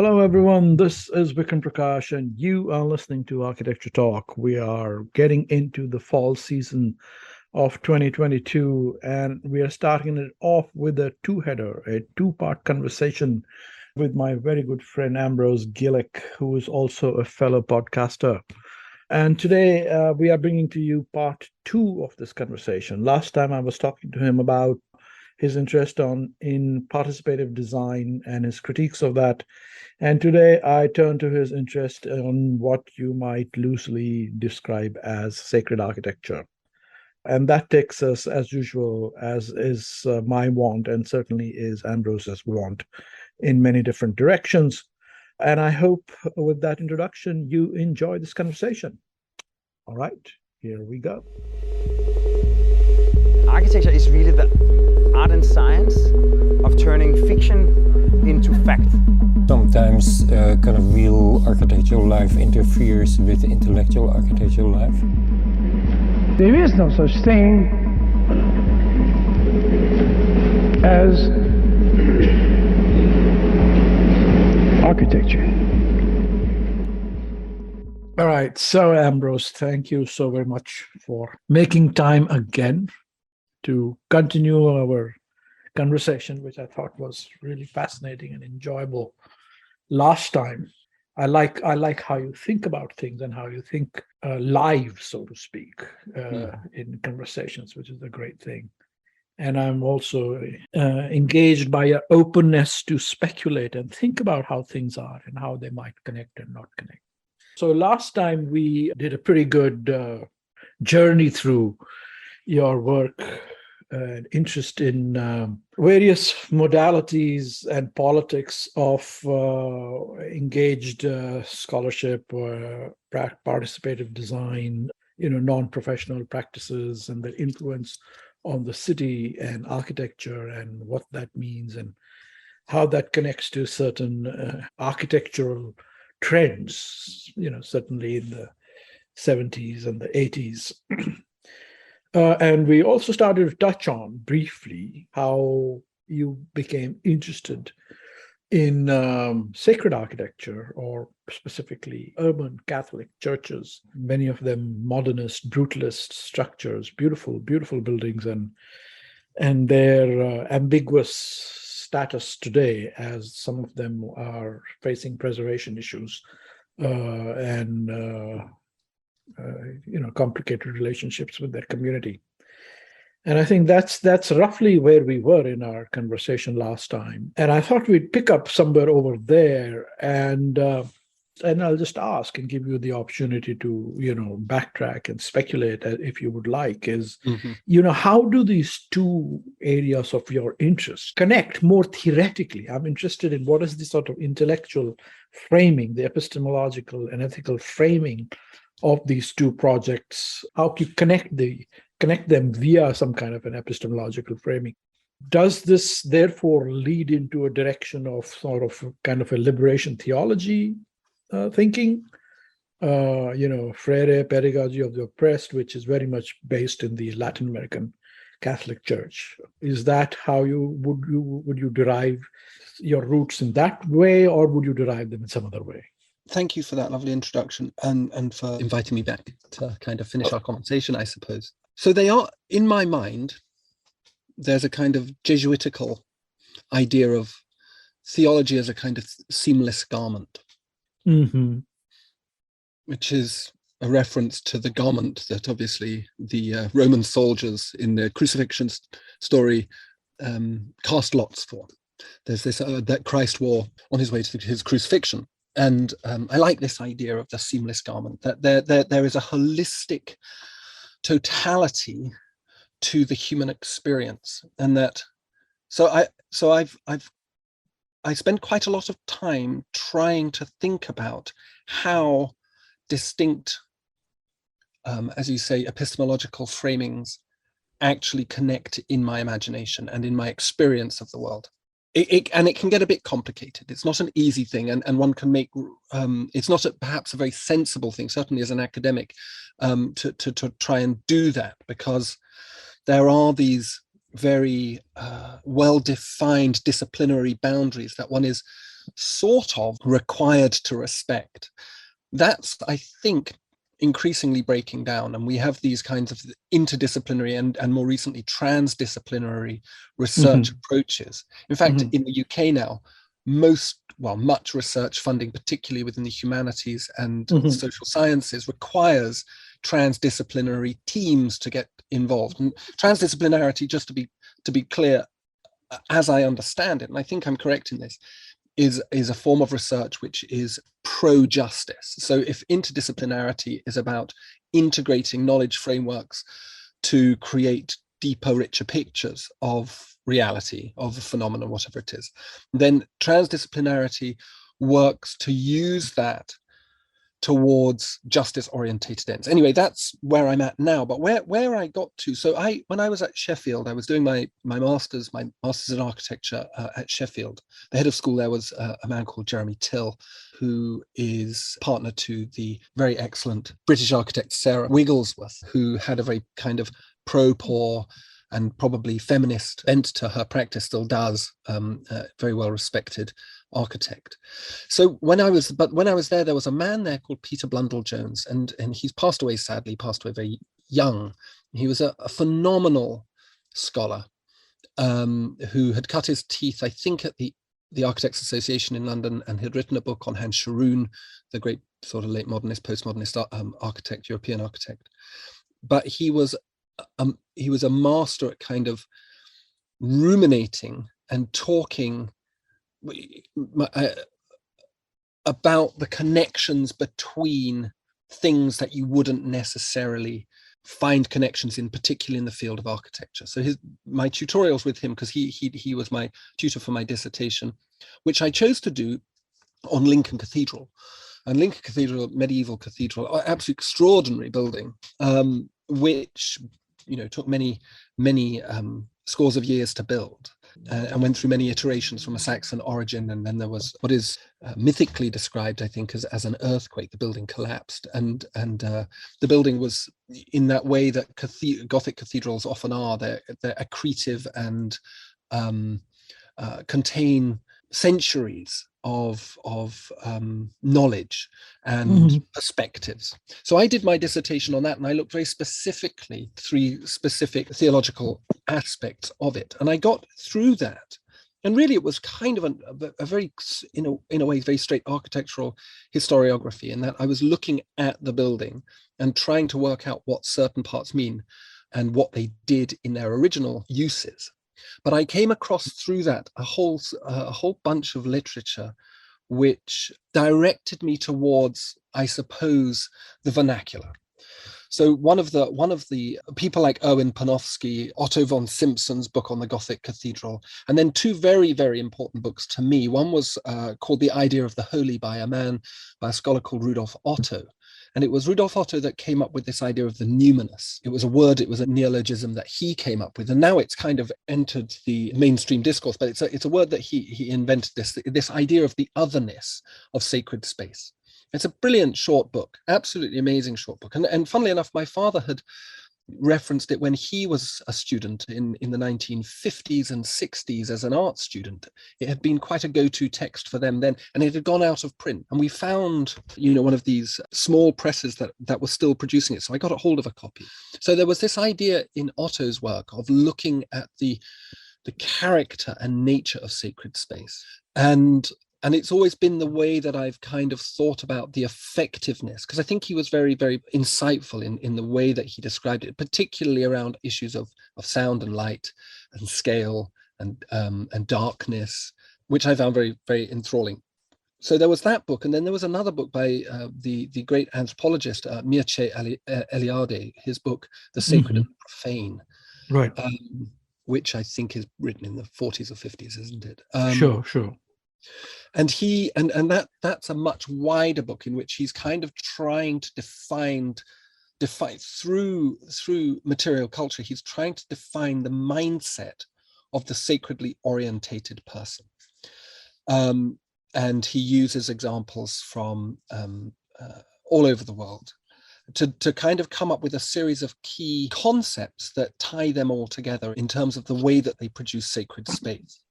Hello, everyone. This is Vikram Prakash, and you are listening to Architecture Talk. We are getting into the fall season of 2022, and we are starting it off with a two-header, a two-part conversation with my very good friend Ambrose Gillick, who is also a fellow podcaster. And today we are bringing to you part two of this conversation. Last time I was talking to him about his interest in participative design and his critiques of that. And today I turn to his interest on what you might loosely describe as sacred architecture. And that takes us, as usual, as is my want, and certainly is Ambrose's want, in many different directions. And I hope with that introduction, you enjoy this conversation. All right, here we go. Architecture is really the art and science of turning fiction into fact. Sometimes kind of real architectural life interferes with intellectual architectural life. There is no such thing as architecture. All right. So, Ambrose, thank you so very much for making time again to continue our conversation, which I thought was really fascinating and enjoyable last time. I like how you think about things and how you think live, so to speak, in conversations, which is a great thing. And I'm also engaged by your openness to speculate and think about how things are and how they might connect and not connect. So last time we did a pretty good journey through your work and interest in various modalities and politics of engaged scholarship or participative design, non-professional practices and their influence on the city and architecture and what that means and how that connects to certain architectural trends, certainly in the 70s and the 80s. And we also started to touch on briefly how you became interested in sacred architecture, or specifically urban Catholic churches, many of them modernist, brutalist structures, beautiful, beautiful buildings, and their ambiguous status today, as some of them are facing preservation issues and complicated relationships with their community. And I think that's roughly where we were in our conversation last time. And I thought we'd pick up somewhere over there, and I'll just ask and give you the opportunity to, backtrack and speculate if you would like, is, how do these two areas of your interest connect more theoretically? I'm interested in what is the sort of intellectual framing, the epistemological and ethical framing of these two projects. How you connect them via some kind of an epistemological framing. Does this therefore lead into a direction of sort of kind of a liberation theology thinking? Freire pedagogy of the oppressed, which is very much based in the Latin American Catholic Church. Is that how would you derive your roots in that way, or would you derive them in some other way? Thank you for that lovely introduction and for inviting me back to kind of finish our conversation, I suppose. So they are, in my mind, there's a kind of Jesuitical idea of theology as a kind of seamless garment, which is a reference to the garment that obviously the Roman soldiers in the crucifixion story cast lots for. There's this that Christ wore on his way to his crucifixion. And I like this idea of the seamless garment, that there is a holistic totality to the human experience, and that I spent quite a lot of time trying to think about how distinct, as you say, epistemological framings actually connect in my imagination and in my experience of the world. And it can get a bit complicated. It's not an easy thing, and one can make, it's not perhaps a very sensible thing, certainly as an academic, to try and do that, because there are these very well-defined disciplinary boundaries that one is sort of required to respect. That's, I think, increasingly breaking down, and we have these kinds of interdisciplinary and more recently transdisciplinary research approaches. In fact, in the UK now, much research funding, particularly within the humanities and social sciences, requires transdisciplinary teams to get involved. And transdisciplinarity, just to be clear, as I understand it, and I think I'm correct in this, is a form of research which is pro-justice. So if interdisciplinarity is about integrating knowledge frameworks to create deeper, richer pictures of reality, of a phenomenon, whatever it is, then transdisciplinarity works to use that towards justice-orientated ends. Anyway, that's where I'm at now. But where I got to, so when I was at Sheffield, I was doing my master's in architecture at Sheffield. The head of school there was a man called Jeremy Till, who is partner to the very excellent British architect Sarah Wigglesworth, who had a very kind of pro-poor and probably feminist bent to her practice, still does, very well respected architect. So when I was there was a man there called Peter Blundell Jones, and he's passed away very young. He was a phenomenal scholar who had cut his teeth, I think, at the Architects Association in London, and had written a book on Hans Scharoun, the great sort of late modernist, postmodernist architect, European architect. But he was a master at kind of ruminating and talking about the connections between things that you wouldn't necessarily find connections in, particularly in the field of architecture. So my tutorials with him, because he was my tutor for my dissertation, which I chose to do on Lincoln Cathedral. And Lincoln Cathedral, medieval cathedral, absolutely extraordinary building, which took many scores of years to build, and went through many iterations from a Saxon origin. And then there was what is mythically described, I think, as an earthquake. The building collapsed, and the building was in that way that Gothic cathedrals often are. They're accretive and contain centuries of knowledge and perspectives. So I did my dissertation on that, and I looked very specifically at 3 specific theological aspects of it, and I got through that. And really it was kind of a very, in a way, very straight architectural historiography, in that I was looking at the building and trying to work out what certain parts mean and what they did in their original uses. But I came across through that a whole bunch of literature which directed me towards, I suppose, the vernacular. So one of the people like Erwin Panofsky, Otto von Simpson's book on the Gothic cathedral, and then 2 very, very important books to me. One was called The Idea of the Holy by a scholar called Rudolf Otto. And it was Rudolf Otto that came up with this idea of the numinous. It was a neologism that he came up with, and now it's kind of entered the mainstream discourse. But it's a word that he invented, this idea of the otherness of sacred space. It's a brilliant short book, absolutely amazing short book. And funnily enough, my father had referenced it when he was a student in the 1950s and 60s as an art student. It had been quite a go-to text for them then, and it had gone out of print. And we found, one of these small presses that was still producing it. So I got a hold of a copy. So there was this idea in Otto's work of looking at the character and nature of sacred space. And it's always been the way that I've kind of thought about the effectiveness, because I think he was very, very insightful in the way that he described it, particularly around issues of sound and light and scale and darkness, which I found very, very enthralling. So there was that book, and then there was another book by the great anthropologist Mircea Eliade, his book that's Sacred and Profane, Right. Which I think is written in the 40s or 50s, isn't it? Sure. And that's a much wider book in which he's kind of trying to define through material culture. He's trying to define the mindset of the sacredly orientated person. And he uses examples from all over the world to kind of come up with a series of key concepts that tie them all together in terms of the way that they produce sacred space.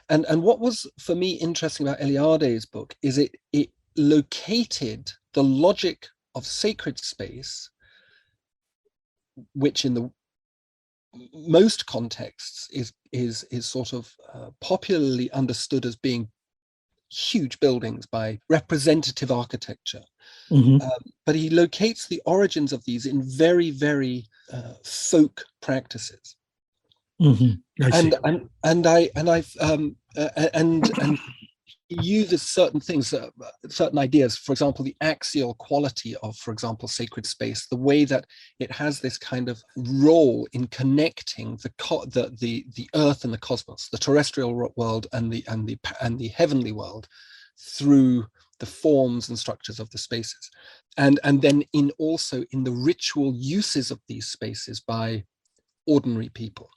And what was for me interesting about Eliade's book is it located the logic of sacred space, which in the most contexts is sort of popularly understood as being huge buildings by representative architecture. But he locates the origins of these in very, very folk practices. And he uses certain things, certain ideas. For example, the axial quality of, for example, sacred space, the way that it has this kind of role in connecting the earth and the cosmos, the terrestrial world and the heavenly world, through the forms and structures of the spaces, and then also in the ritual uses of these spaces by ordinary people.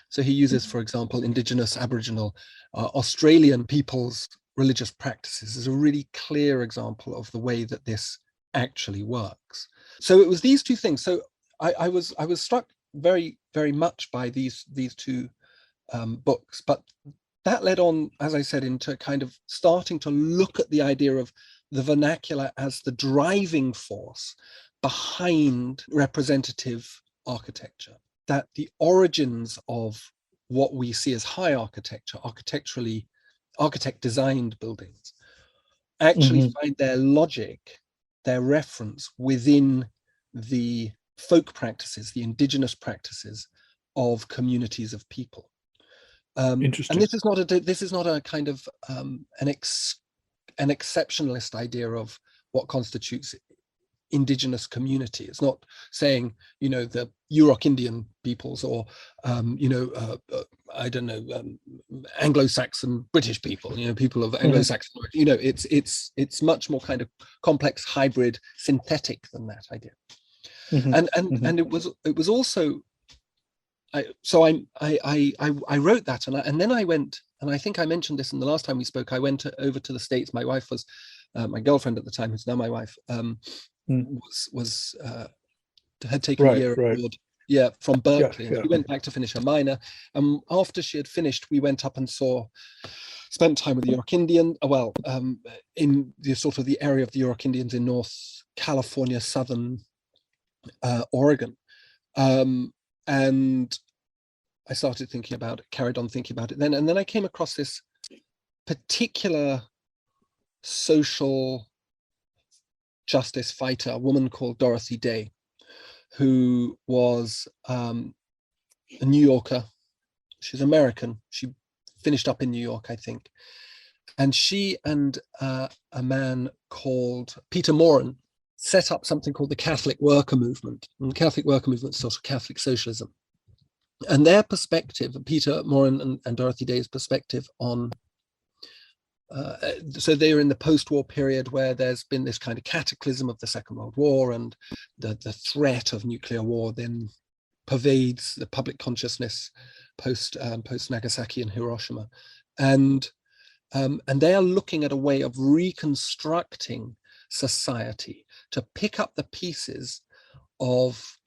So he uses, for example, indigenous Aboriginal Australian people's religious practices as a really clear example of the way that this actually works. So it was these two things. So I was struck very, very much by these two books, but that led on, as I said, into kind of starting to look at the idea of the vernacular as the driving force behind representative architecture, that the origins of what we see as high architecture, architect-designed buildings, actually find their logic, their reference within the folk practices, the indigenous practices of communities of people. Interesting. And this is not a kind of an exceptionalist idea of what constitutes indigenous community. It's not saying, you know, the Yurok Indian peoples or I don't know, Anglo-Saxon British people, you know, people of Anglo-Saxon, you know, it's much more kind of complex, hybrid, synthetic than that idea. And it was also, I wrote that, and then I went, and I think I mentioned this in the last time we spoke, I went over to the States. My wife was, my girlfriend at the time, who's now my wife, had taken a year abroad, from Berkeley. And she went back to finish her minor. And after she had finished, we went up and spent time with the Yurok Indian, in the sort of the area of the Yurok Indians in North California, Southern Oregon. And I started thinking about it, carried on thinking about it then. And then I came across this particular social justice fighter, a woman called Dorothy Day, who was a New Yorker. She's American. She finished up in New York, I think. And she and a man called Peter Moran set up something called the Catholic Worker Movement. And the Catholic Worker Movement is sort of Catholic socialism. And their perspective, Peter Moran and Dorothy Day's perspective on, so they're in the post-war period where there's been this kind of cataclysm of the Second World War, and the threat of nuclear war then pervades the public consciousness post Nagasaki and Hiroshima. And they are looking at a way of reconstructing society to pick up the pieces of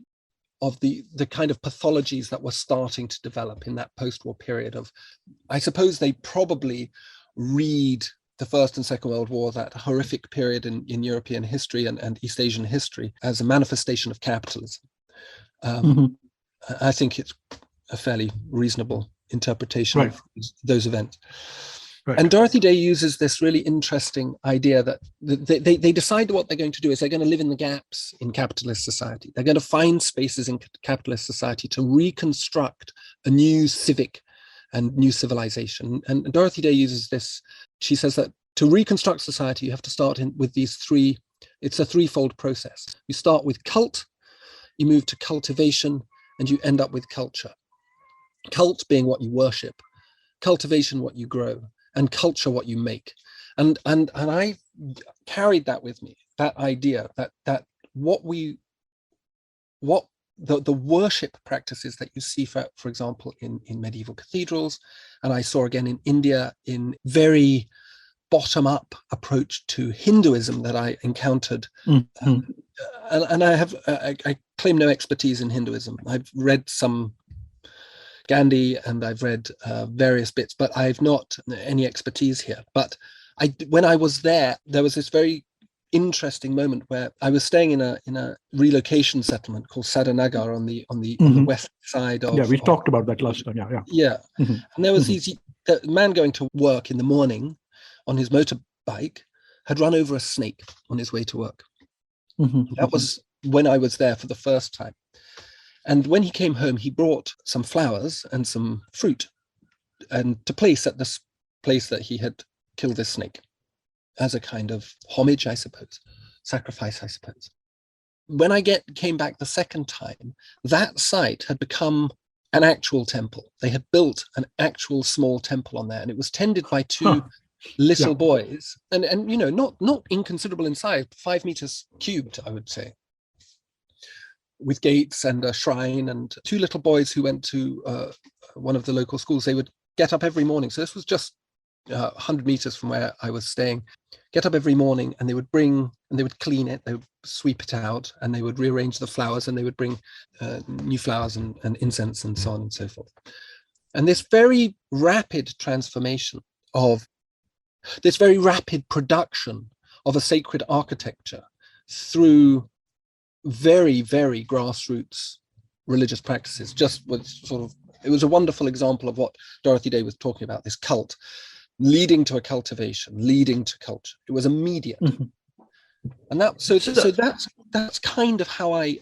the kind of pathologies that were starting to develop in that post-war period of, I suppose they probably read the First and Second World War, that horrific period in European history and East Asian history, as a manifestation of capitalism. I think it's a fairly reasonable interpretation of those events. And Dorothy Day uses this really interesting idea that they decide what they're going to do is they're going to live in the gaps in capitalist society. They're going to find spaces in capitalist society to reconstruct a new civic and new civilization. And Dorothy Day uses this. She says that to reconstruct society, you have to start with these three. It's a threefold process. You start with cult, you move to cultivation, and you end up with culture. Cult being what you worship, cultivation what you grow, and culture what you make. And I carried that with me, that idea that the worship practices that you see, for example, in medieval cathedrals, and I saw again in India, in very bottom-up approach to Hinduism that I encountered. And I claim no expertise in Hinduism. I've read some Gandhi and I've read various bits, but I've not any expertise here. But when I was there was this very interesting moment where I was staying in a relocation settlement called Sadanagar on the west side of. Yeah, we talked about that last time. Yeah. Yeah, Mhm. and there was the man going to work in the morning on his motorbike had run over a snake on his way to work. That was when I was there for the first time. And when he came home, he brought some flowers and some fruit and to place at this place that he had killed this snake as a kind of homage, I suppose, sacrifice, I suppose. When I came back the second time, that site had become an actual temple. They had built an actual small temple on there, and it was tended by two little boys, and you know, not inconsiderable in size, 5 meters cubed, I would say, with gates and a shrine, and two little boys who went to one of the local schools. They would get up every morning. So this was just 100 meters from where I was staying. Get up every morning, and they would clean it, they would sweep it out, and they would rearrange the flowers, and they would bring new flowers and incense and so on and so forth. And this very rapid transformation of this very rapid production of a sacred architecture through very, very grassroots religious practices just was it was a wonderful example of what Dorothy Day was talking about, this cult leading to a cultivation, leading to culture. It was immediate. And that's kind of how I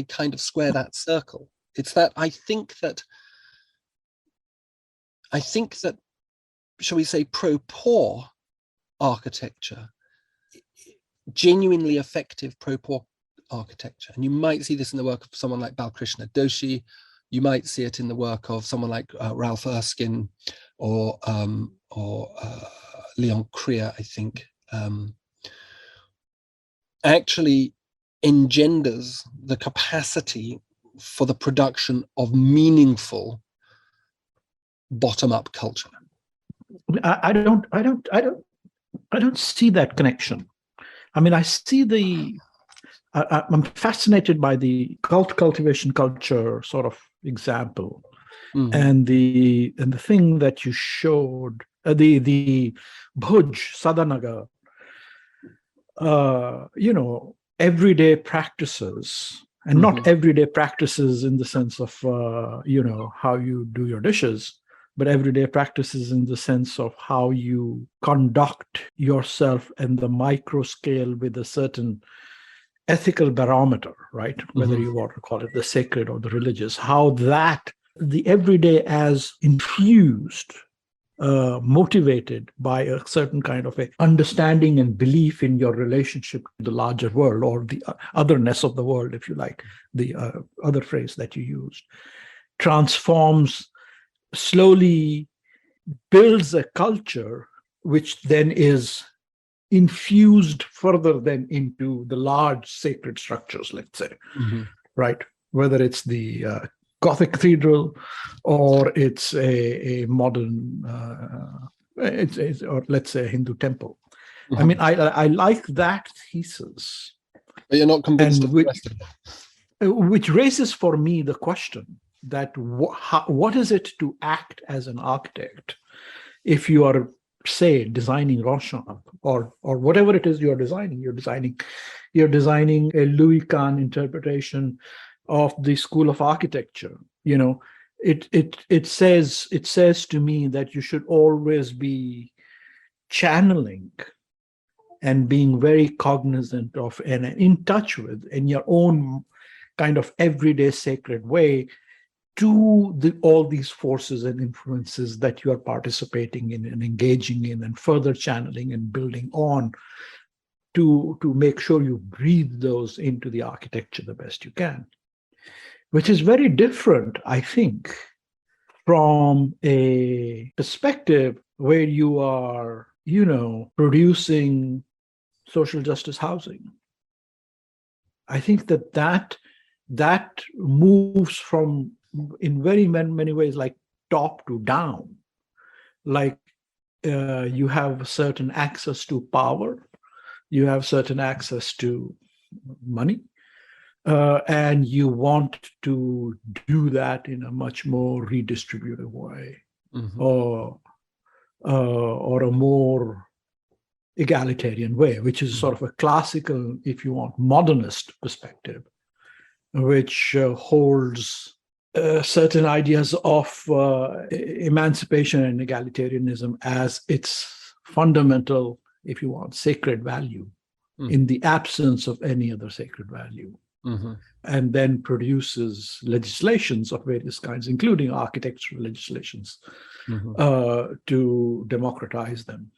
kind of square that circle. It's that I think that shall we say, pro-poor architecture, genuinely effective pro-poor architecture. And you might see this in the work of someone like Balkrishna Doshi. You might see it in the work of someone like Ralph Erskine or Leon Krier, I think, actually engenders the capacity for the production of meaningful bottom-up culture. I don't see that connection. I mean, I see I'm fascinated by the cultivation culture sort of example, and the thing that you showed, the Bhuj Sadanagar, everyday practices, and not everyday practices in the sense of how you do your dishes, but everyday practices in the sense of how you conduct yourself in the micro scale with a certain ethical barometer, right? Whether you want to call it the sacred or the religious, how that the everyday as infused, motivated by a certain kind of a understanding and belief in your relationship to the larger world, or the otherness of the world, if you like, the other phrase that you used, transforms, slowly builds a culture which then is infused further than into the large sacred structures, let's say, right? Whether it's the Gothic cathedral or it's a modern, or let's say a Hindu temple. I mean, I like that thesis. But you're not convinced of the rest of it. Which raises for me the question that what is it to act as an architect if you are, say, designing Roshan or whatever it is you're designing? You're designing a Louis Kahn interpretation of the school of architecture. It says to me that you should always be channeling and being very cognizant of and in touch with, in your own kind of everyday sacred way, to all these forces and influences that you are participating in and engaging in, and further channeling and building on to make sure you breathe those into the architecture the best you can, which is very different, I think, from a perspective where you are, producing social justice housing. I think that moves from, in very many ways, like top to down. Like you have certain access to power, you have certain access to money, and you want to do that in a much more redistributive way, or a more egalitarian way, which is sort of a classical, if you want, modernist perspective, which holds certain ideas of emancipation and egalitarianism as its fundamental, if you want, sacred value in the absence of any other sacred value. And then produces legislations of various kinds, including architectural legislations, to democratize them.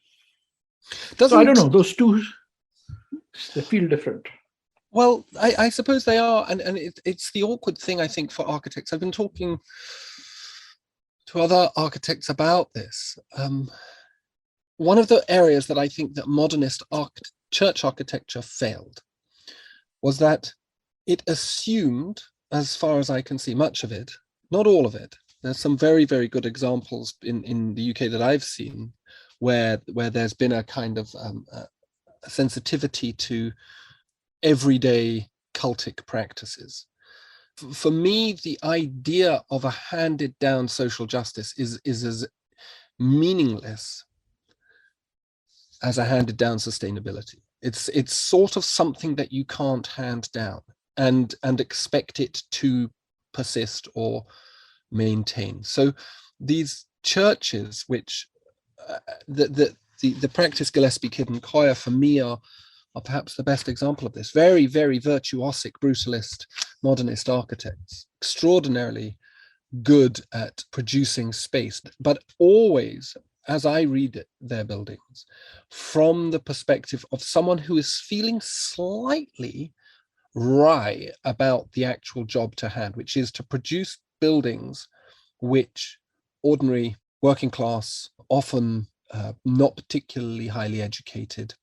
So I don't know, those two, they feel different. Well, I suppose they are, and it's the awkward thing, I think, for architects. I've been talking to other architects about this. One of the areas that I think that modernist church architecture failed was that it assumed, as far as I can see, much of it, not all of it. There's some very, very good examples in the UK that I've seen where there's been a kind of a sensitivity to everyday cultic practices. For me, the idea of a handed down social justice is as meaningless as a handed down sustainability. It's sort of something that you can't hand down and expect it to persist or maintain. So these churches, which the practice Gillespie, Kidd and Coyer for me are perhaps the best example of this. Very, very virtuosic, brutalist, modernist architects, extraordinarily good at producing space, but always, as I read their buildings, from the perspective of someone who is feeling slightly wry about the actual job to hand, which is to produce buildings which ordinary working class, often not particularly highly educated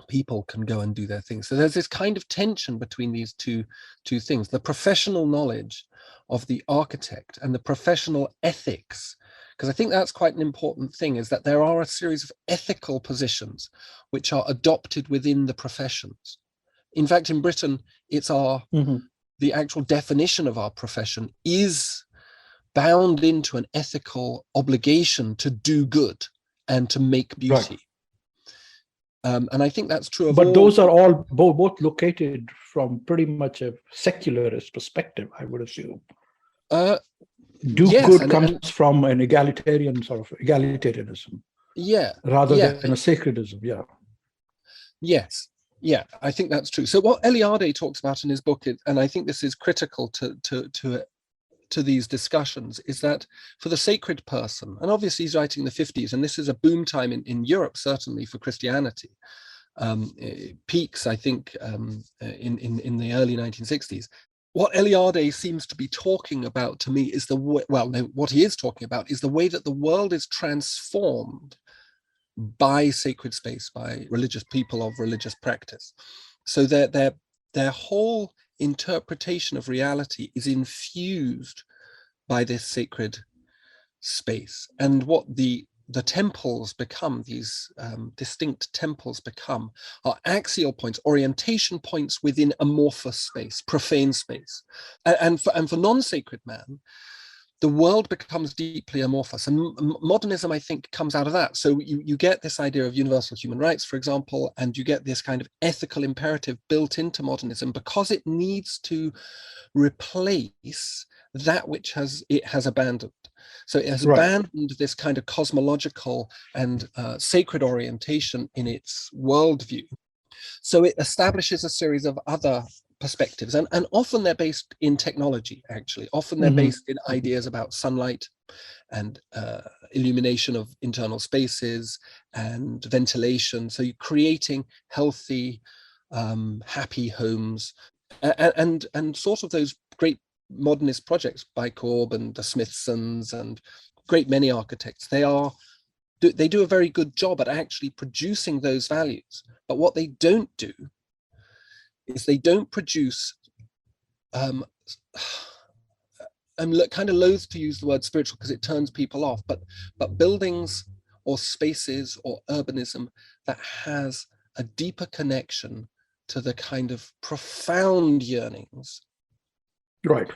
people can go and do their things. So there's this kind of tension between these two things, the professional knowledge of the architect and the professional ethics, because I think that's quite an important thing, is that there are a series of ethical positions which are adopted within the professions. In fact, in Britain, it's the actual definition of our profession is bound into an ethical obligation to do good and to make beauty. Right. And I think that's true of all. But those are all both located from pretty much a secularist perspective, I would assume. Yes, good comes from an egalitarian sort of egalitarianism. Yeah. Rather than a sacredism, Yes. Yeah, I think that's true. So what Eliade talks about in his book, and I think this is critical to these discussions, is that for the sacred person, and obviously he's writing in the 50s, and this is a boom time in Europe, certainly for Christianity. It peaks, I think, in the early 1960s. What Eliade seems to be talking about to me is what he is talking about is the way that the world is transformed by sacred space, by religious people of religious practice. So their whole interpretation of reality is infused by this sacred space. And what the temples become, these distinct temples become, are axial points, orientation points within amorphous space, profane space. And for non-sacred man, the world becomes deeply amorphous, and modernism, I think, comes out of that. So you get this idea of universal human rights, for example, and you get this kind of ethical imperative built into modernism because it needs to replace that which it has abandoned. So it has abandoned this kind of cosmological and sacred orientation in its worldview. So it establishes a series of other perspectives, and often they're based in technology, actually. Often they're based in ideas about sunlight and illumination of internal spaces and ventilation. So you're creating healthy, happy homes, and sort of those great modernist projects by Korb and the Smithsons and great many architects. They do a very good job at actually producing those values. But what they don't do is they don't produce, I'm kind of loath to use the word spiritual because it turns people off, but buildings or spaces or urbanism that has a deeper connection to the kind of profound yearnings Right.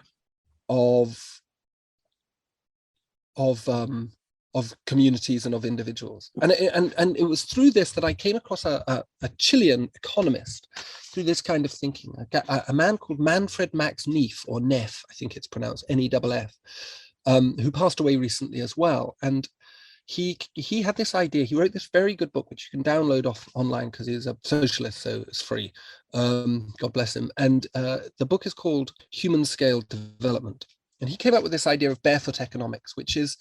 of communities and of individuals. And it was through this that I came across a Chilean economist through this kind of thinking, a man called Manfred Max Neef, or Neff, I think it's pronounced Neff, who passed away recently as well. And he had this idea. He wrote this very good book, which you can download off online because he's a socialist, so it's free. God bless him. And the book is called Human Scale Development. And he came up with this idea of barefoot economics, which is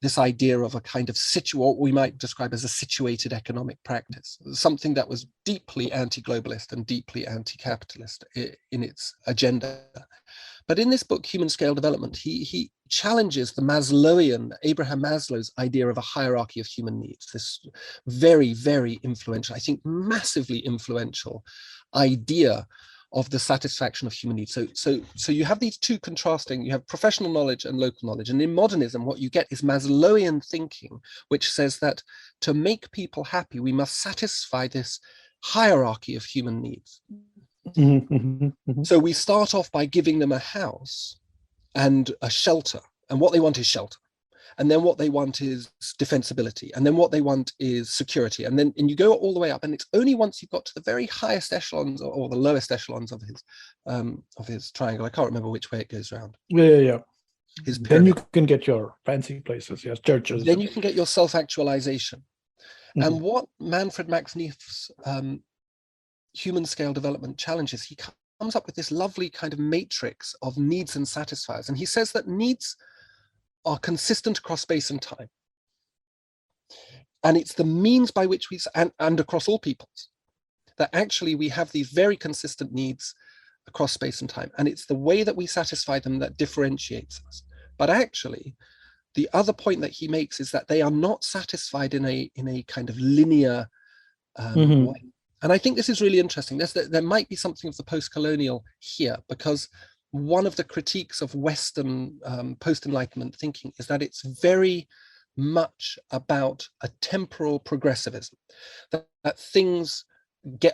this idea of a kind of what we might describe as a situated economic practice, something that was deeply anti-globalist and deeply anti-capitalist in its agenda. But in this book, Human Scale Development, he challenges the Abraham Maslow's idea of a hierarchy of human needs, this very, very influential, I think massively influential idea of the satisfaction of human needs. So you have these two contrasting, you have professional knowledge and local knowledge. And in modernism, what you get is Maslowian thinking, which says that to make people happy, we must satisfy this hierarchy of human needs. So we start off by giving them a house and a shelter, and what they want is shelter. And then what they want is defensibility. And then what they want is security. And you go all the way up. And it's only once you've got to the very highest echelons or the lowest echelons of his triangle. I can't remember which way it goes around. Yeah. His pyramid. Then you can get your fancy places, yes, churches. Then you can get your self-actualization. And what Manfred Max Neef's human scale development challenges, he comes up with this lovely kind of matrix of needs and satisfiers. And he says that needs are consistent across space and time. And it's the means by which and across all peoples, that actually we have these very consistent needs across space and time. And it's the way that we satisfy them that differentiates us. But actually, the other point that he makes is that they are not satisfied in a kind of linear way. And I think this is really interesting. There might be something of the post-colonial here, because one of the critiques of Western post-Enlightenment thinking is that it's very much about a temporal progressivism, that things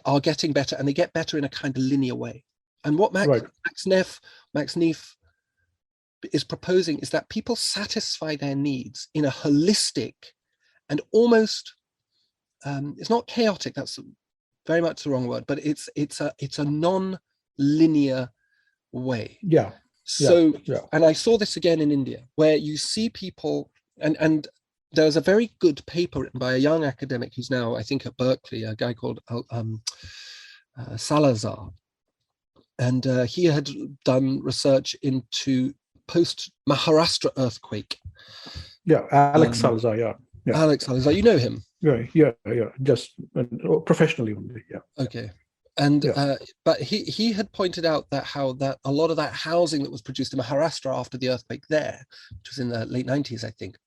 are getting better, and they get better in a kind of linear way. And what Max Neef is proposing is that people satisfy their needs in a holistic and almost, it's not chaotic, that's very much the wrong word, but it's a non-linear way. And I saw this again in India, where you see people, and there's a very good paper written by a young academic who's now, I think, at Berkeley, a guy called Salazar. And he had done research into post-Maharashtra earthquake. Alex Salazar, Alex Salazar, you know him? Yeah, just professionally only, Okay. And but he had pointed out that a lot of that housing that was produced in Maharashtra after the earthquake there, which was in the late 90s, I think,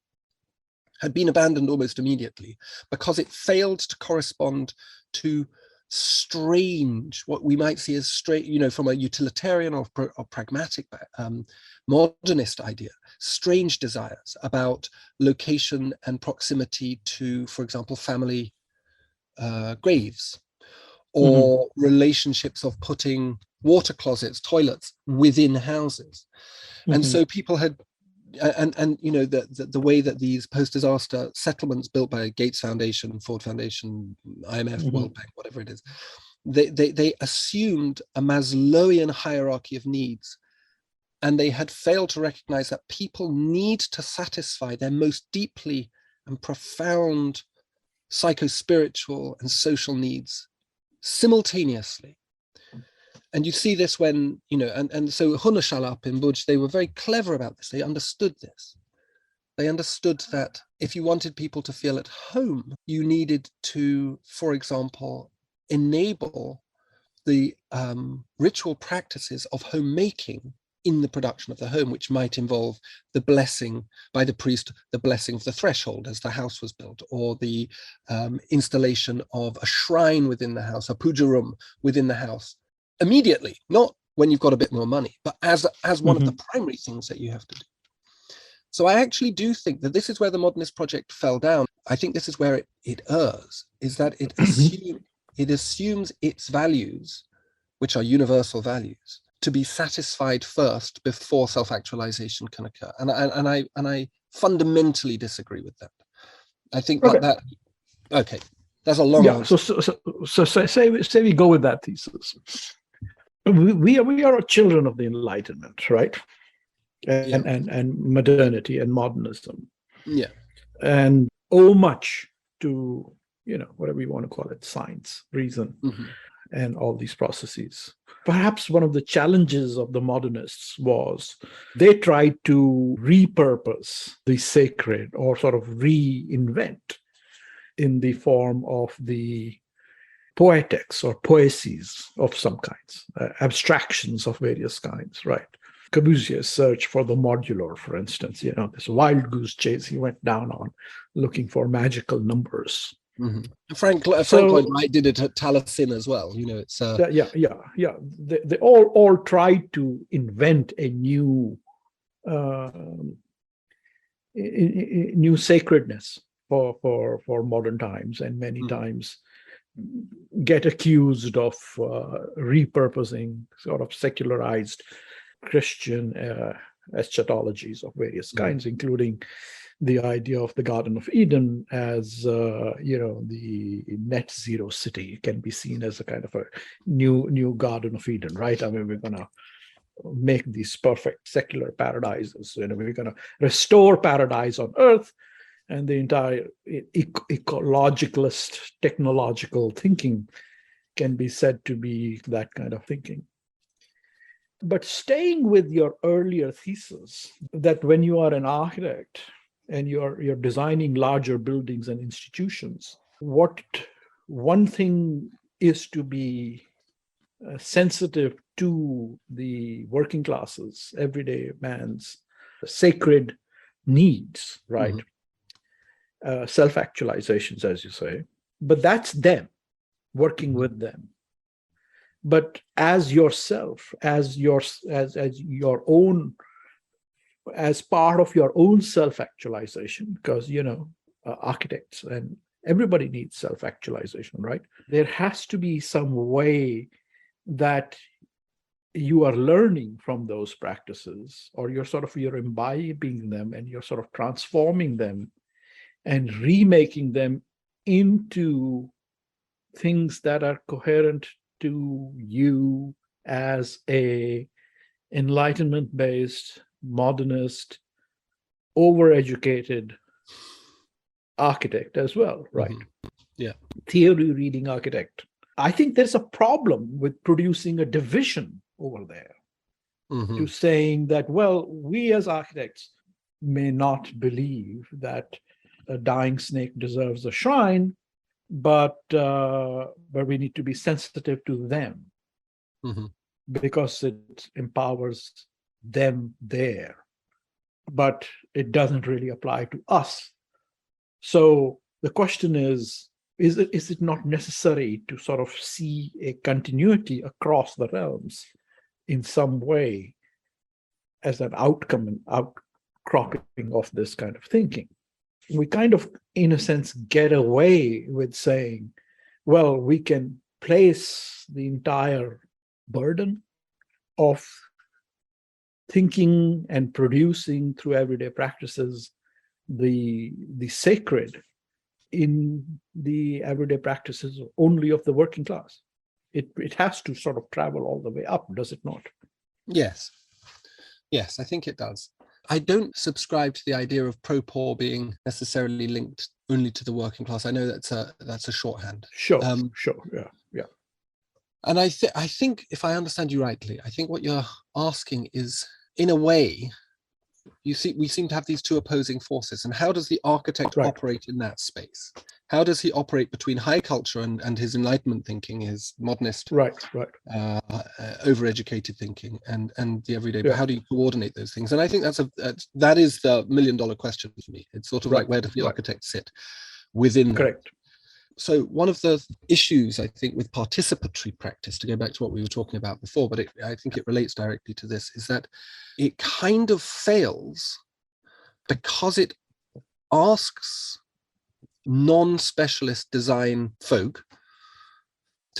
had been abandoned almost immediately because it failed to correspond to strange, what we might see as straight, from a utilitarian or pragmatic modernist idea, strange desires about location and proximity to, for example, family graves, or relationships of putting water closets, toilets within houses. And so people had, and the way that these post-disaster settlements built by Gates Foundation, Ford Foundation, IMF, World Bank, whatever it is, they assumed a Maslowian hierarchy of needs, and they had failed to recognize that people need to satisfy their most deeply and profound psycho-spiritual and social needs simultaneously. And you see this when, and so Hunashalap in Bhuj, they were very clever about this. They understood this. They understood that if you wanted people to feel at home, you needed to, for example, enable the ritual practices of homemaking in the production of the home, which might involve the blessing by the priest, the blessing of the threshold as the house was built, or the installation of a shrine within the house, a puja room within the house, immediately, not when you've got a bit more money, but as one of the primary things that you have to do. So I actually do think that this is where the modernist project fell down. I think this is where it errs, is that it assumed it assumes its values, which are universal values, to be satisfied first before self-actualization can occur. And I fundamentally disagree with that. I think that okay, that's a long answer. So say we go with that thesis. We are children of the Enlightenment, right? And modernity and modernism. Yeah. And owe much to, whatever you want to call it, science, reason, and all these processes. Perhaps one of the challenges of the modernists was they tried to repurpose the sacred or sort of reinvent in the form of the poetics or poeses of some kinds, abstractions of various kinds, right? Corbusier's search for the modular, for instance, this wild goose chase he went down on, looking for magical numbers. Frank Lloyd Wright did it at Taliesin as well. It's They all tried to invent a new sacredness for modern times, and many times get accused of repurposing sort of secularized Christian eschatologies of various kinds, including the idea of the Garden of Eden as, the net zero city can be seen as a kind of a new Garden of Eden, right? I mean, we're going to make these perfect secular paradises. We're going to restore paradise on earth, and the entire ecologicalist technological thinking can be said to be that kind of thinking. But staying with your earlier thesis that when you are an architect and you're designing larger buildings and institutions, what one thing is to be sensitive to the working classes, everyday man's sacred needs, right? Self-actualizations, as you say, but that's them, working with them. But as yourself, as part of your own self-actualization, because architects and everybody needs self-actualization, right? There has to be some way that you are learning from those practices, or you're imbibing them and you're sort of transforming them and remaking them into things that are coherent to you as a enlightenment-based, modernist, overeducated architect as well, right? Yeah. Theory reading architect. I think there's a problem with producing a division over there to saying that, well, we as architects may not believe that a dying snake deserves a shrine, but we need to be sensitive to them because it empowers them there, but it doesn't really apply to us. So the question is it not necessary to sort of see a continuity across the realms in some way as an outcome and outcropping of this kind of thinking? We kind of, in a sense, get away with saying, well, we can place the entire burden of thinking and producing through everyday practices the sacred in the everyday practices only of the working class. It has to sort of travel all the way up, does it not? Yes, I think it does. I don't subscribe to the idea of pro-poor being necessarily linked only to the working class. I know that's a shorthand. Sure, yeah. And I think, if I understand you rightly, I think what you're asking is, in a way, we seem to have these two opposing forces. And how does the architect operate in that space? How does he operate between high culture and his Enlightenment thinking, his modernist, overeducated thinking, and the everyday? How do you coordinate those things? And I think that is the $1,000,000 question for me. It's sort of like, where does the architect sit within that? So one of the issues, I think, with participatory practice, to go back to what we were talking about before, but I think it relates directly to this, is that it kind of fails because it asks non-specialist design folk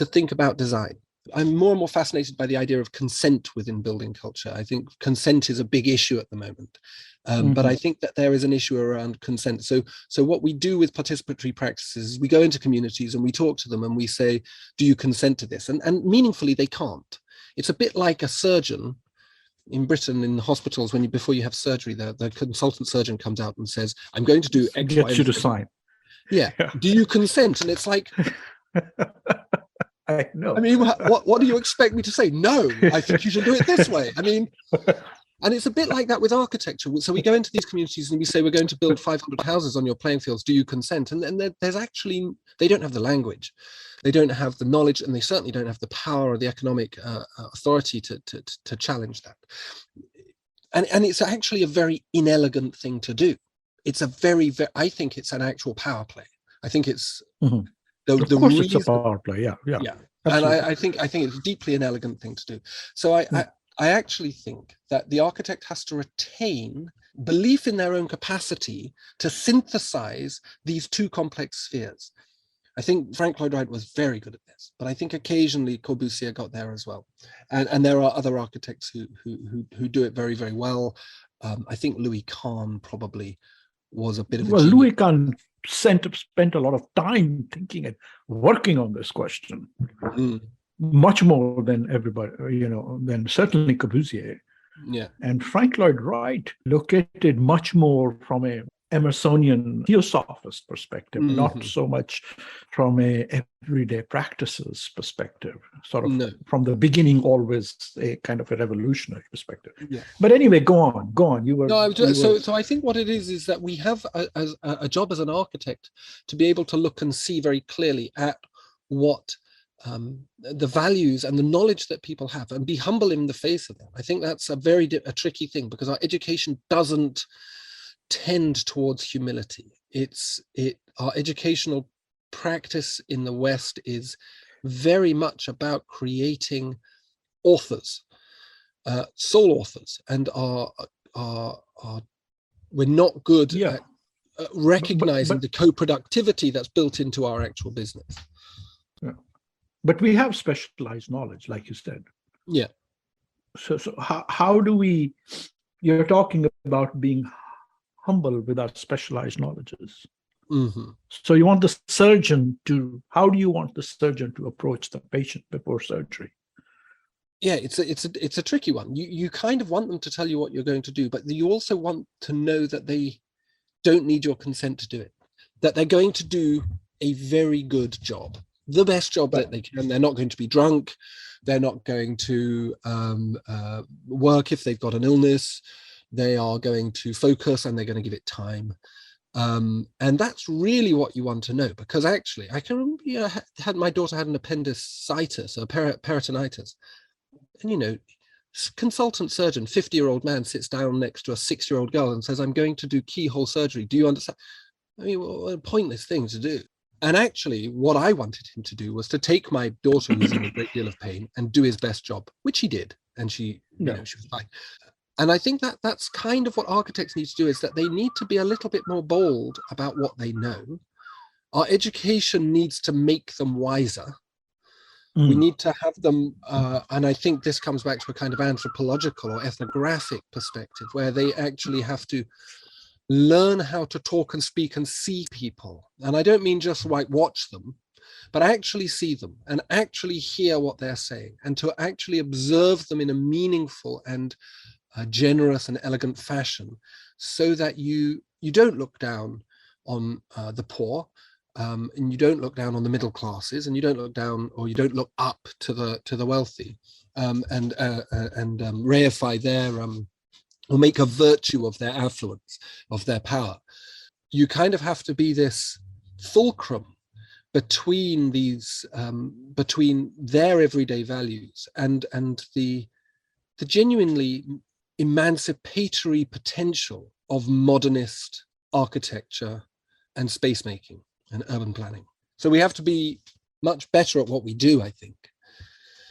to think about design. I'm more and more fascinated by the idea of consent within building culture. I think consent is a big issue at the moment, but I think that there is an issue around consent. So what we do with participatory practices is we go into communities and we talk to them and we say, do you consent to this? And meaningfully, they can't. It's a bit like a surgeon in Britain in hospitals, before you have surgery, the consultant surgeon comes out and says, I'm going to do X, Gets you to sign. Yeah. Do you consent? And it's like, I know. I mean, what do you expect me to say? No, I think you should do it this way. I mean, and it's a bit like that with architecture. So we go into these communities and we say, we're going to build 500 houses on your playing fields. Do you consent? And there's actually, they don't have the language. They don't have the knowledge, and they certainly don't have the power or the economic authority to challenge that. And it's actually a very inelegant thing to do. It's a very, I think it's an actual power play. I think it's of course it's a power play. Yeah. And I think it's a deeply inelegant thing to do. So I actually think that the architect has to retain belief in their own capacity to synthesize these two complex spheres. I think Frank Lloyd Wright was very good at this, but I think occasionally Corbusier got there as well. And there are other architects who do it very, very well. I think Louis Kahn probably was a bit of a genius. Louis Kahn spent a lot of time thinking and working on this question, much more than everybody, than certainly Corbusier. Yeah. And Frank Lloyd Wright looked at it much more from a Emersonian theosophist perspective, not so much from a everyday practices perspective, sort of from the beginning, always a kind of a revolutionary perspective. Yeah. But anyway, go on. You were So I think what it is that we have a job as an architect to be able to look and see very clearly at what the values and the knowledge that people have, and be humble in the face of them. I think that's a tricky thing, because our education doesn't tend towards humility. Our educational practice in the West is very much about creating authors, sole authors, and we're not good at recognizing the co-productivity that's built into our actual business. Yeah. But we have specialized knowledge, like you said. Yeah. So how do we? You're talking about being humble with our specialized knowledges. So you want the surgeon how do you want the surgeon to approach the patient before surgery? Yeah, it's a tricky one. You kind of want them to tell you what you're going to do, but you also want to know that they don't need your consent to do it, that they're going to do a very good job, the best job that they can. They're not going to be drunk. They're not going to work if they've got an illness. They are going to focus, and they're going to give it time. And that's really what you want to know, because actually, I can remember my daughter had an appendicitis, a peritonitis. And, consultant surgeon, 50-year-old man, sits down next to a 6-year-old girl and says, I'm going to do keyhole surgery. Do you understand? I mean, what a pointless thing to do. And actually, what I wanted him to do was to take my daughter, who's in a great deal of pain, and do his best job, which he did. And she was fine. And I think that that's kind of what architects need to do, is that they need to be a little bit more bold about what they know. Our education needs to make them wiser. We need to have them, and I think this comes back to a kind of anthropological or ethnographic perspective, where they actually have to learn how to talk and speak and see people. And I don't mean just watch them, but actually see them and actually hear what they're saying, and to actually observe them in a meaningful and generous and elegant fashion, so that you don't look down on the poor, and you don't look down on the middle classes, and you don't look down, or you don't look up to the wealthy, and reify their or make a virtue of their affluence, of their power. You kind of have to be this fulcrum between these, between their everyday values and the genuinely emancipatory potential of modernist architecture and space making and urban planning. So we have to be much better at what we do, I think.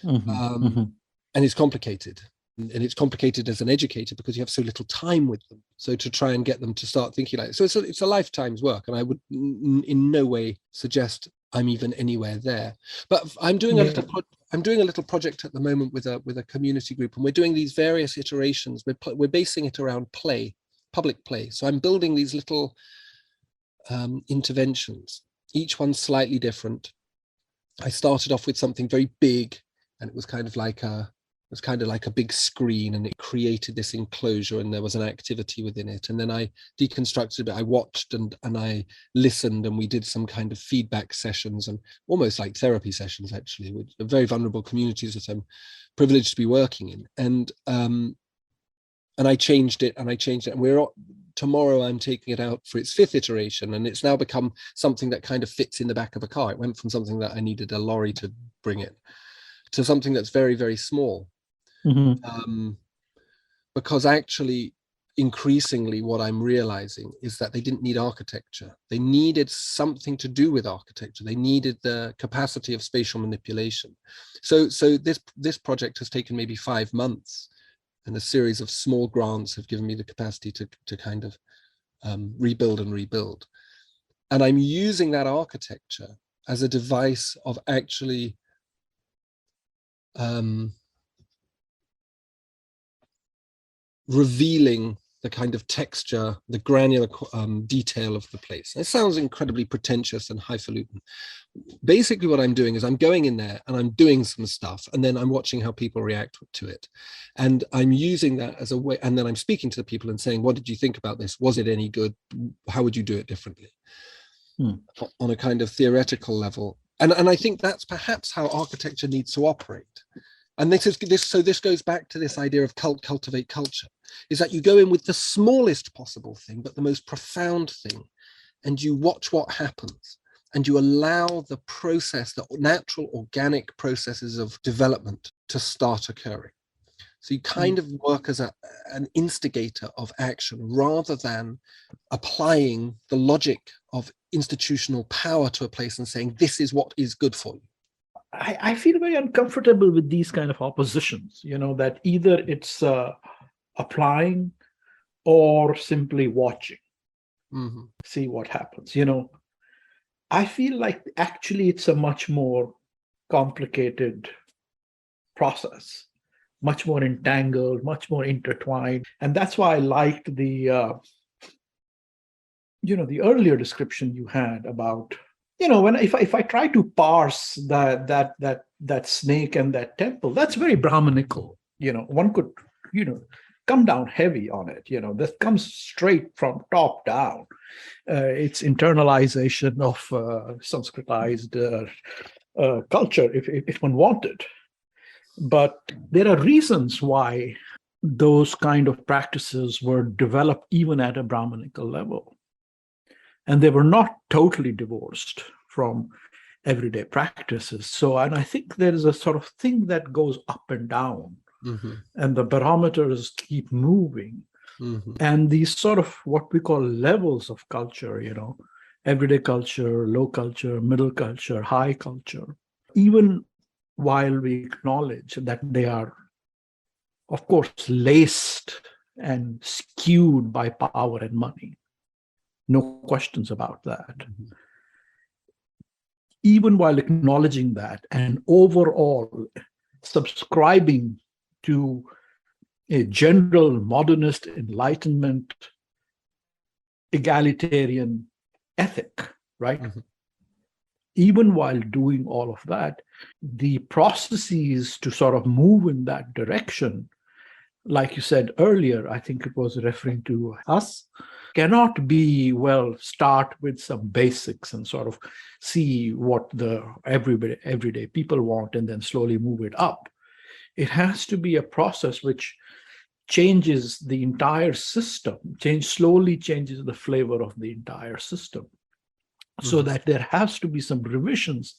And it's complicated. And it's complicated as an educator because you have so little time with them. So to try and get them to start thinking like, so it's a lifetime's work. And I would in no way suggest I'm even anywhere there. But I'm doing a little project at the moment with a community group, and we're doing these various iterations. We're basing it around play, public play. So I'm building these little interventions, each one slightly different. I started off with something very big, and it was kind of like a big screen, and it created this enclosure, and there was an activity within it. And then I deconstructed it. I watched and I listened, and we did some kind of feedback sessions, and almost like therapy sessions, actually, with very vulnerable communities that I'm privileged to be working in. And I changed it, and tomorrow I'm taking it out for its 5th iteration, and it's now become something that kind of fits in the back of a car. It went from something that I needed a lorry to bring it to something that's very, very small. Mm-hmm. Because actually, increasingly, what I'm realizing is that they didn't need architecture. They needed something to do with architecture. They needed the capacity of spatial manipulation. So this project has taken maybe 5 months, and a series of small grants have given me the capacity to kind of rebuild. And I'm using that architecture as a device of actually revealing the kind of texture, the granular detail of the place. It sounds incredibly pretentious and highfalutin. Basically, what I'm doing is I'm going in there and I'm doing some stuff, and then I'm watching how people react to it. And I'm using that as a way, and then I'm speaking to the people and saying, what did you think about this? Was it any good? How would you do it differently? On a kind of theoretical level. And I think that's perhaps how architecture needs to operate. And this goes back to this idea of cultivate culture, is that you go in with the smallest possible thing, but the most profound thing, and you watch what happens, and you allow the process, the natural organic processes of development to start occurring. So you kind of work as an instigator of action, rather than applying the logic of institutional power to a place and saying, this is what is good for you. I feel very uncomfortable with these kind of oppositions, that either it's applying or simply watching, see what happens. I feel like actually it's a much more complicated process, much more entangled, much more intertwined. And that's why I liked the earlier description you had about, if I try to parse that snake and that temple, that's very Brahmanical. One could, come down heavy on it. That comes straight from top down. It's internalization of Sanskritized culture, if one wanted. But there are reasons why those kind of practices were developed even at a Brahmanical level. And they were not totally divorced from everyday practices. So, and I think there is a sort of thing that goes up and down, and the barometers keep moving. And these sort of what we call levels of culture, everyday culture, low culture, middle culture, high culture, even while we acknowledge that they are, of course, laced and skewed by power and money. No questions about that. Even while acknowledging that and overall subscribing to a general modernist enlightenment, egalitarian ethic, right? Even while doing all of that, the processes to sort of move in that direction, like you said earlier, I think it was referring to us, cannot be, start with some basics and sort of see what the everyday people want and then slowly move it up. It has to be a process which changes the entire system, slowly changes the flavor of the entire system, so that there has to be some revisions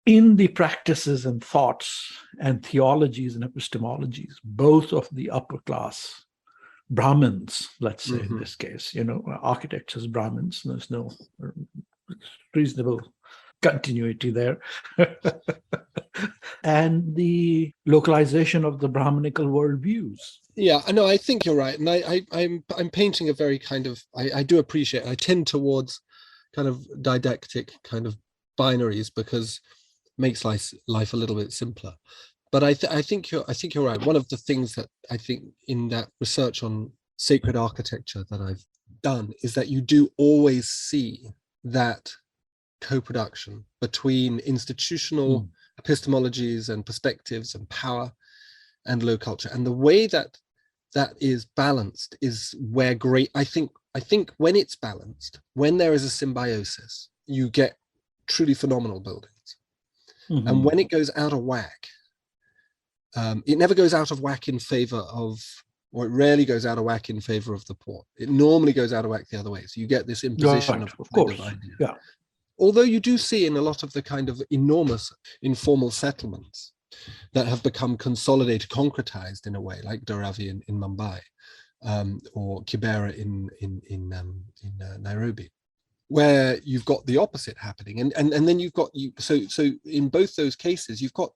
in the practices and thoughts and theologies and epistemologies, both of the upper class Brahmins, let's say in this case, architects as Brahmins, there's no reasonable continuity there. And the localization of the Brahmanical worldviews. Yeah, I know, I think you're right. And I'm painting a very kind of, I do appreciate, I tend towards kind of didactic kind of binaries because it makes life a little bit simpler. But I think you're right. One of the things that I think in that research on sacred architecture that I've done is that you do always see that co-production between institutional epistemologies and perspectives and power and low culture. And the way that is balanced is where I think when it's balanced, when there is a symbiosis, you get truly phenomenal buildings. And when it goes out of whack, it never goes out of whack in favor of, or it rarely goes out of whack in favor of the poor. It normally goes out of whack the other way. So you get this imposition of course. idea. Yeah. Although you do see in a lot of the kind of enormous informal settlements that have become consolidated, concretized in a way, like Dharavi in Mumbai, or Kibera in Nairobi, where you've got the opposite happening. And then you've got, so in both those cases, you've got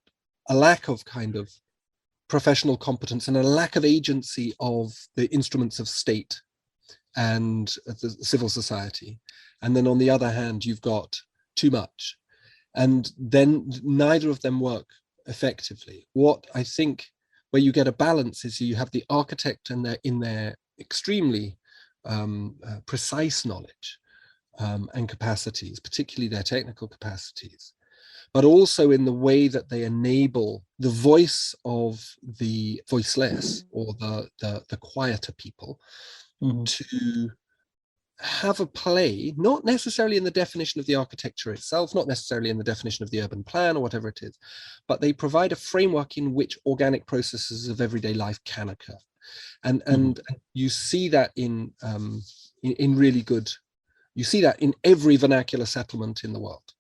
a lack of kind of professional competence and a lack of agency of the instruments of state and the civil society. And then on the other hand, you've got too much. And then neither of them work effectively. What I think where you get a balance is you have the architect and in their extremely precise knowledge and capacities, particularly their technical capacities, but also in the way that they enable the voice of the voiceless or the quieter people to have a play, not necessarily in the definition of the architecture itself, not necessarily in the definition of the urban plan or whatever it is, but they provide a framework in which organic processes of everyday life can occur. And you see that in really good, you see that in every vernacular settlement in the world.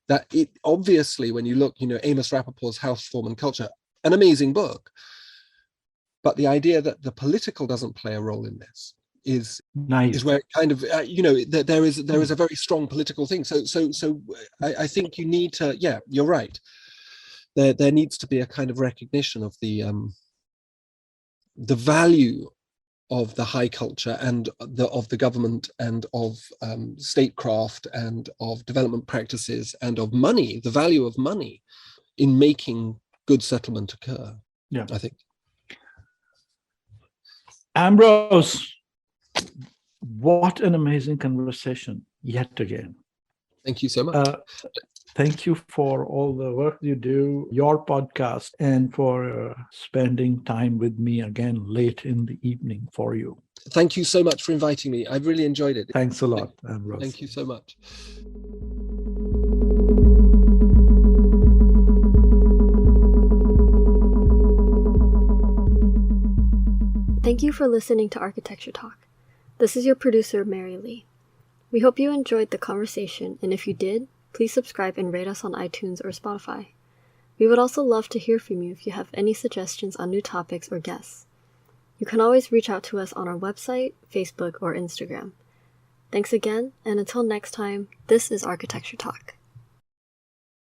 That it obviously, when you look, Amos Rappaport's House, Form and Culture, an amazing book, but the idea that the political doesn't play a role in this is where it kind of, there is a very strong political thing. So I think you need to, yeah, you're right. There needs to be a kind of recognition of the value of the high culture and of the government and of statecraft and of development practices and of money, the value of money in making good settlement occur. Yeah, I think. Ambrose, what an amazing conversation yet again. Thank you so much. Thank you for all the work you do, your podcast, and for spending time with me again late in the evening for you. Thank you so much for inviting me. I've really enjoyed it. Thanks a lot, Ambrose. Thank you so much. Thank you for listening to Architecture Talk. This is your producer, Mary Lee. We hope you enjoyed the conversation, and if you did, please subscribe and rate us on iTunes or Spotify. We would also love to hear from you if you have any suggestions on new topics or guests. You can always reach out to us on our website, Facebook, or Instagram. Thanks again, and until next time, this is Architecture Talk.